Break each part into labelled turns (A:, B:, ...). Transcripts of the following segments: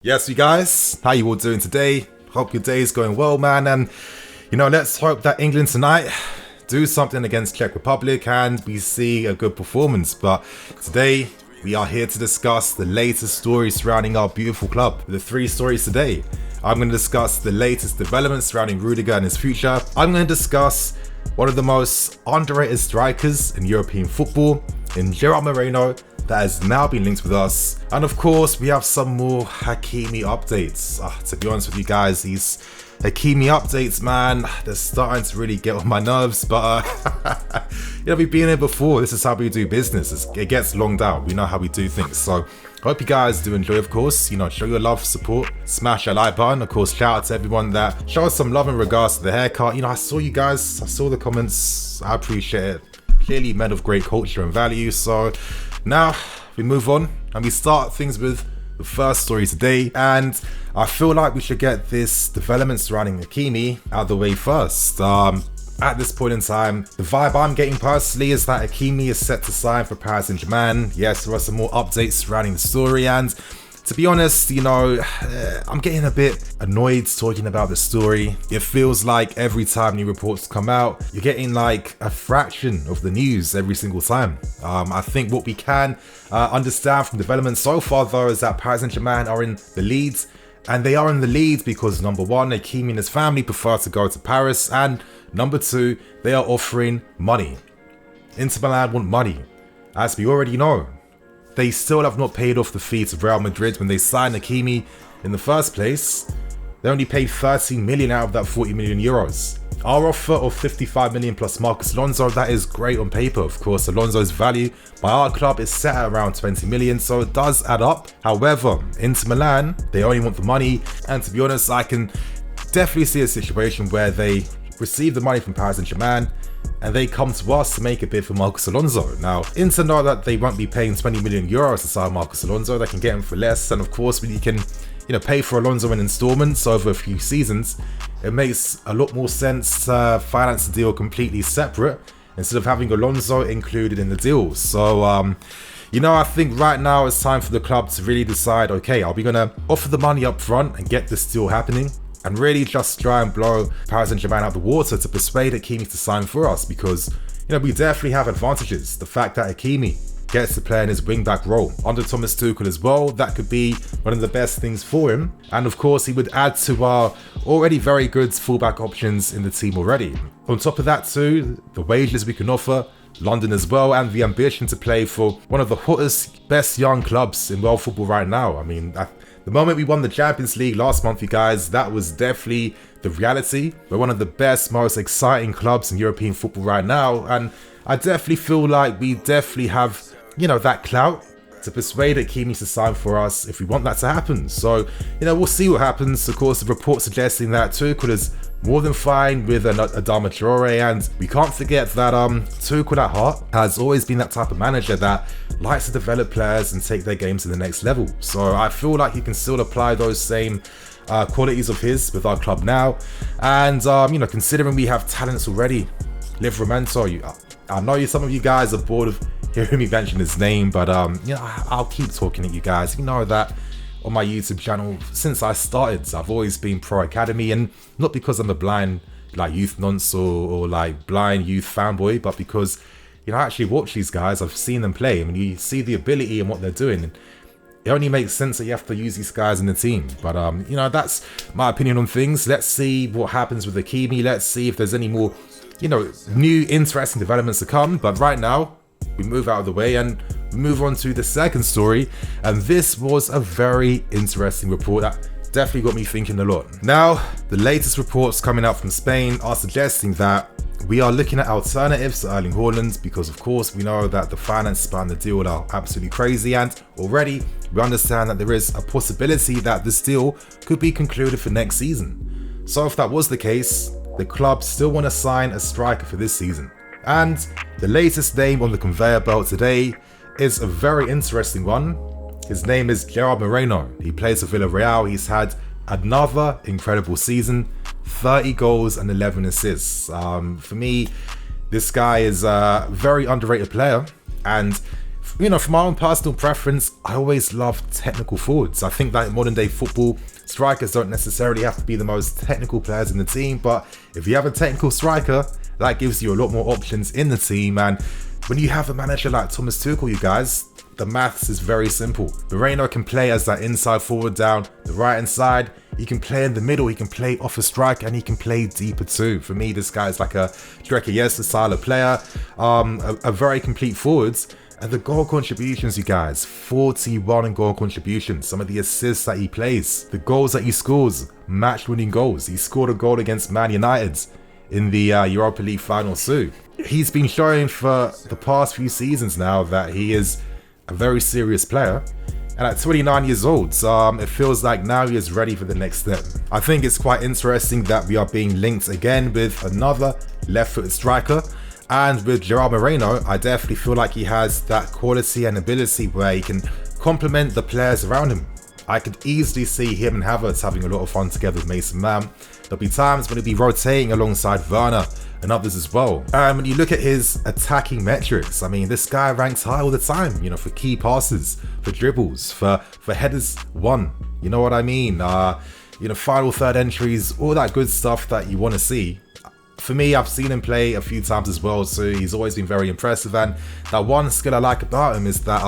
A: Yes, you guys, how you all doing today? Hope your day is going well, man. And let's hope that England tonight do something against Czech Republic and we see a good performance. But today we are here to discuss the latest stories surrounding our beautiful club. The three stories today. I'm going to discuss the latest developments surrounding Rudiger and his future. I'm going to discuss one of the most underrated strikers in European football, in Gerard Moreno, that has now been linked with us. And of course, we have some more Hakimi updates. To be honest with you guys, these Hakimi updates, man, they're starting to really get on my nerves. But we've been here before. This is how we do business. It gets longed out. We know how we do things. So I hope you guys do enjoy, of course. Show your love, support, smash that like button. Of course, shout out to everyone that showed some love in regards to the haircut. I saw you guys, I saw the comments. I appreciate it. Clearly men of great culture and value. So now we move on and we start things with the first story today, and I feel like we should get this development surrounding Hakimi out of the way first. At this point in time, the vibe I'm getting personally is that Hakimi is set to sign for Paris Saint-Germain. Yes, there are some more updates surrounding the story, and to be honest, I'm getting a bit annoyed talking about the story. It feels like every time new reports come out, you're getting like a fraction of the news every single time. I think what we can understand from developments so far, though, is that Paris Saint-Germain are in the lead. And they are in the lead because, number one, Hakimi and his family prefer to go to Paris. And number two, they are offering money. Inter Milan want money. As we already know, they still have not paid off the fee to Real Madrid when they signed Hakimi in the first place. They only paid 13 million out of that 40 million euros. Our offer of 55 million plus Marcos Alonso, that is great on paper. Of course, Alonso's value by our club is set at around 20 million, so it does add up. However, Inter Milan, they only want the money. And to be honest, I can definitely see a situation where they receive the money from Paris Saint-Germain and they come to us to make a bid for Marcos Alonso. Now, Inter know that they won't be paying 20 million euros to sign Marcos Alonso. They can get him for less. And of course, when you can pay for Alonso in installments over a few seasons, it makes a lot more sense to finance the deal completely separate instead of having Alonso included in the deal. So, I think right now it's time for the club to really decide, okay, are we going to offer the money up front and get this deal happening? And really just try and blow Paris Saint-Germain out of the water to persuade Hakimi to sign for us, because, we definitely have advantages. The fact that Hakimi gets to play in his wing-back role under Thomas Tuchel as well, that could be one of the best things for him. And of course, he would add to our already very good fullback options in the team already. On top of that too, the wages we can offer, London as well, and the ambition to play for one of the hottest, best young clubs in world football right now. I mean, the moment we won the Champions League last month, you guys, that was definitely the reality. We're one of the best, most exciting clubs in European football right now. And I definitely feel like we definitely have, that clout to persuade Hakimi to sign for us if we want that to happen. So, we'll see what happens. Of course, the report suggesting that Tuchel is more than fine with Adama Traore, and we can't forget that Tuchel at heart has always been that type of manager that likes to develop players and take their game to the next level. So I feel like he can still apply those same qualities of his with our club now. And considering we have talents already, Livramento, I know some of you guys are bored of hearing me mention his name, but I'll keep talking at you guys. You know that on my YouTube channel, since I started, I've always been pro academy, and not because I'm a blind youth nonce or blind youth fanboy, but because I actually watch these guys. I've seen them play. I mean, you see the ability and what they're doing, and it only makes sense that you have to use these guys in the team. But that's my opinion on things. Let's see what happens with Hakimi. Let's see if there's any more new interesting developments to come. But right now, we move out of the way and move on to the second story. And this was a very interesting report that definitely got me thinking a lot. Now, the latest reports coming out from Spain are suggesting that we are looking at alternatives to Erling Haaland, because of course we know that the finances behind the deal are absolutely crazy, and already we understand that there is a possibility that this deal could be concluded for next season. So if that was the case, the club still want to sign a striker for this season. And the latest name on the conveyor belt today is a very interesting one. His name is Gerard Moreno. He plays for Villarreal. He's had another incredible season, 30 goals and 11 assists. For me, this guy is a very underrated player, and For my own personal preference, I always love technical forwards. I think that in modern day football, strikers don't necessarily have to be the most technical players in the team, but if you have a technical striker, that gives you a lot more options in the team. And when you have a manager like Thomas Tuchel, you guys, the maths is very simple. Moreno can play as that inside forward down the right hand side. He can play in the middle, he can play off a strike, and he can play deeper too. For me, this guy is like a Gerard style of player, a very complete forwards. And the goal contributions, you guys, 41 in goal contributions. Some of the assists that he plays, the goals that he scores, match-winning goals. He scored a goal against Man United in the Europa League final too. He's been showing for the past few seasons now that he is a very serious player. And at 29 years old, it feels like now he is ready for the next step. I think it's quite interesting that we are being linked again with another left-footed striker. And with Gerard Moreno, I definitely feel like he has that quality and ability where he can complement the players around him. I could easily see him and Havertz having a lot of fun together with Mason Mount. There'll be times when he'll be rotating alongside Werner and others as well. And when you look at his attacking metrics, I mean, this guy ranks high all the time, for key passes, for dribbles, for headers won. You know what I mean? Final third entries, all that good stuff that you want to see. For me, I've seen him play a few times as well, so he's always been very impressive. And that one skill I like about him is that,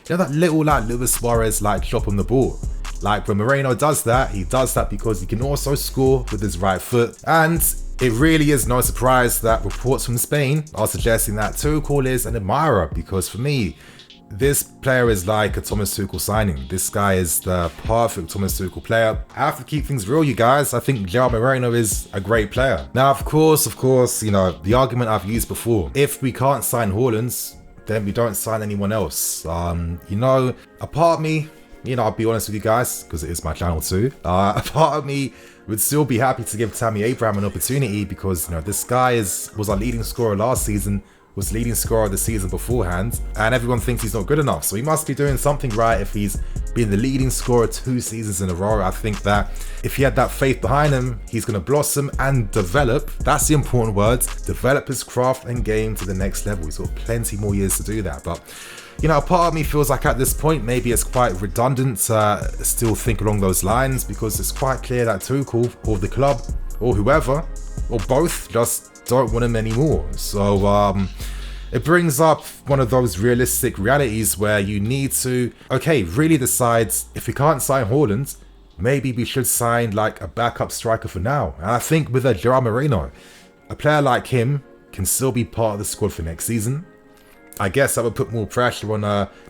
A: that little like Luis Suarez like chop on the ball. Like when Moreno does that, he does that because he can also score with his right foot. And it really is no surprise that reports from Spain are suggesting that Tuchel is an admirer, because for me, this player is like a Thomas Tuchel signing. This guy is the perfect Thomas Tuchel player. I have to keep things real, you guys. I think Gerard Moreno is a great player. Now, of course, the argument I've used before. If we can't sign HAALAND, then we don't sign anyone else. A part of me, I'll be honest with you guys, because it is my channel too. A part of me would still be happy to give Tammy Abraham an opportunity, because, this guy was our leading scorer last season, was leading scorer of the season beforehand, and everyone thinks he's not good enough. So he must be doing something right if he's been the leading scorer 2 seasons in a row. I think that if he had that faith behind him, he's going to blossom and develop. That's the important word. Develop his craft and game to the next level. He's got plenty more years to do that. But, a part of me feels like at this point, maybe it's quite redundant to still think along those lines, because it's quite clear that Tuchel or the club or whoever or both just don't want him anymore. So it brings up one of those realistic realities where you need to really decide, if we can't sign HAALAND, maybe we should sign like a backup striker for now. And I think with a Gerard Moreno, a player like him can still be part of the squad for next season. I guess that would put more pressure on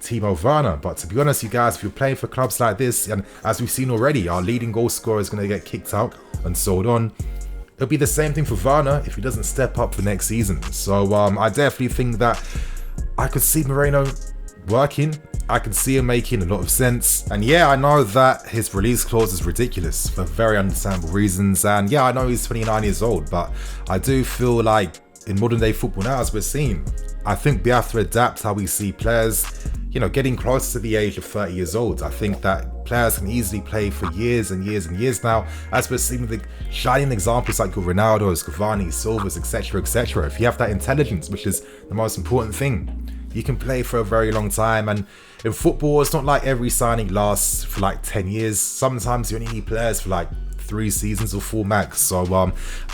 A: Timo Werner, but to be honest, you guys, if you're playing for clubs like this, and as we've seen already, our leading goal scorer is going to get kicked out and sold on. It'll be the same thing for Werner if he doesn't step up for next season. So I definitely think that I could see Moreno working. I can see him making a lot of sense. And yeah, I know that his release clause is ridiculous for very understandable reasons. And yeah, I know he's 29 years old, but I do feel like in modern day football now, as we're seeing, I think we have to adapt how we see players, getting close to the age of 30 years old. I think that players can easily play for years and years and years now, as we're seeing with the shining examples like your Ronaldos, Cavani, Silvers, etc, etc. If you have that intelligence, which is the most important thing, you can play for a very long time. And in football, it's not like every signing lasts for like 10 years. Sometimes you only need players for like 3 seasons or 4 max. So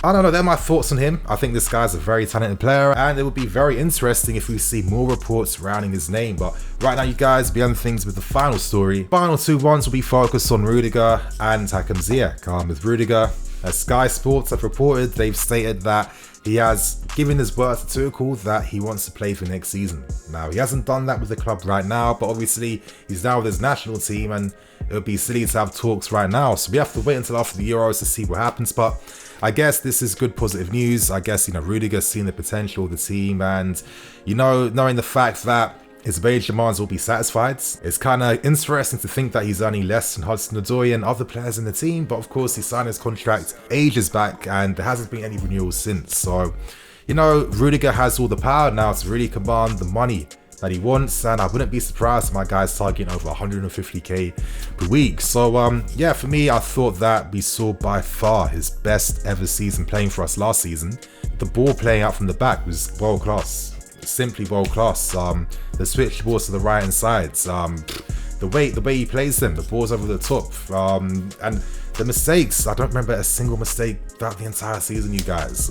A: I don't know, they're my thoughts on him. I think this guy's a very talented player, and it would be very interesting if we see more reports surrounding his name. But right now, you guys, beyond things with the final story, final 2 ones will be focused on Rudiger and Hakim Ziyech. With Rudiger, as Sky Sports have reported, they've stated that he has given his word to Tuchel that he wants to play for next season. Now, he hasn't done that with the club right now, but obviously he's now with his national team, and it would be silly to have talks right now. So we have to wait until after the Euros to see what happens. But I guess this is good positive news. I guess, Rudiger's seen the potential of the team, and, knowing the fact that his wage demands will be satisfied. It's kind of interesting to think that he's earning less than Hudson-Odoi and other players in the team, but of course he signed his contract ages back and there hasn't been any renewals since. So, Rudiger has all the power now to really command the money that he wants, and I wouldn't be surprised if my guy's targeting over 150k per week. So yeah, for me, I thought that we saw by far his best ever season playing for us last season. The ball playing out from the back was world class. simply world class. The switch balls to the right hand sides, the way he plays them, the balls over the top, and the mistakes. I don't remember a single mistake throughout the entire season, you guys.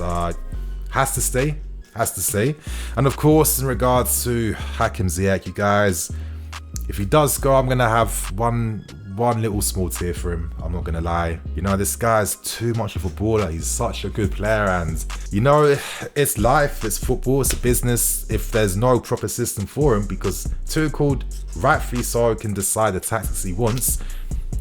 A: Has to stay. And of course, in regards to Hakim Ziyech, you guys, if he does go, I'm gonna have one little small tear for him. I'm not gonna lie. You know, this guy's too much of a baller. He's such a good player, and you know, it's life, it's football, it's a business. If there's no proper system for him, because Tuchel, rightfully so, can decide the tactics he wants,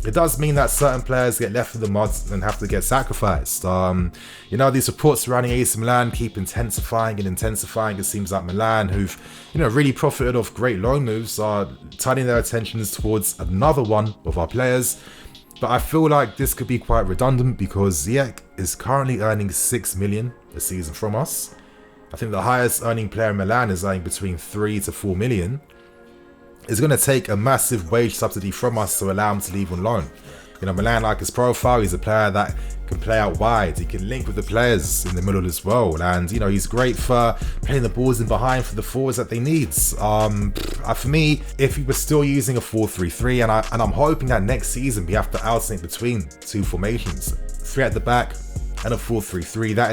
A: it does mean that certain players get left in the mud and have to get sacrificed. You know, these reports surrounding AC Milan keep intensifying. It seems like Milan, who've, you know, really profited off great loan moves, are turning their attentions towards another one of our players. But I feel like this could be quite redundant, because Ziyech is currently earning 6 million a season from us. I think the highest earning player in Milan is earning between 3 to 4 million. It's going to take a massive wage subsidy from us to allow him to leave on loan. You know, Milan like his profile. He's a player that can play out wide. He can link with the players in the middle as well. And, you know, he's great for playing the balls in behind for the forwards that they need. For me, if he was still using a 4-3-3, and I'm hoping that next season we have to alternate between two formations, 3 at the back and a 4-3-3, that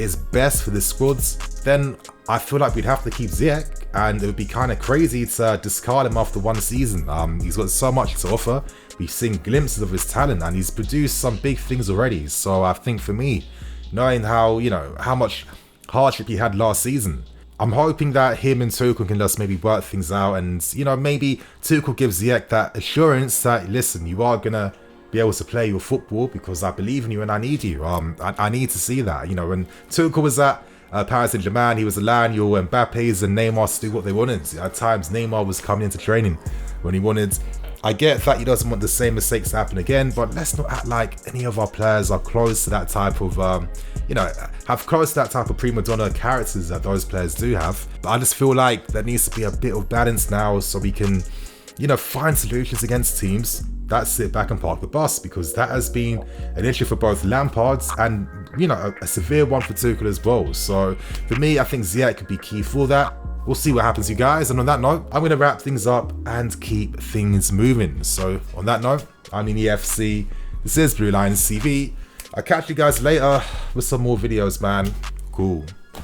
A: is best for the squads, then I feel like we'd have to keep Ziyech. And it would be kind of crazy to discard him after one season. He's got so much to offer. We've seen glimpses of his talent, and he's produced some big things already. So I think for me, knowing how much hardship he had last season, I'm hoping that him and Tuchel can just maybe work things out. And, you know, maybe Tuchel gives Ziyech that assurance that, listen, you are going to be able to play your football because I believe in you and I need you. I need to see that. You know, when Tuchel was at Paris Saint-Germain, he was allowing your Mbappe's and Neymar to do what they wanted. At times, Neymar was coming into training when he wanted. I get that he doesn't want the same mistakes to happen again, but let's not act like any of our players are close to that type of, have close to that type of prima donna characters that those players do have. But I just feel like there needs to be a bit of balance now, so we can, you know, find solutions against teams that sit back and park the bus, because that has been an issue for both Lampard's and, you know, a severe one for Tuchel as well. So for me, I think Ziyech could be key for that. We'll see what happens, you guys. And on that note, I'm going to wrap things up and keep things moving. So on that note, I'm in EFC. This is Blue Lions TV. I'll catch you guys later with some more videos, man. Cool.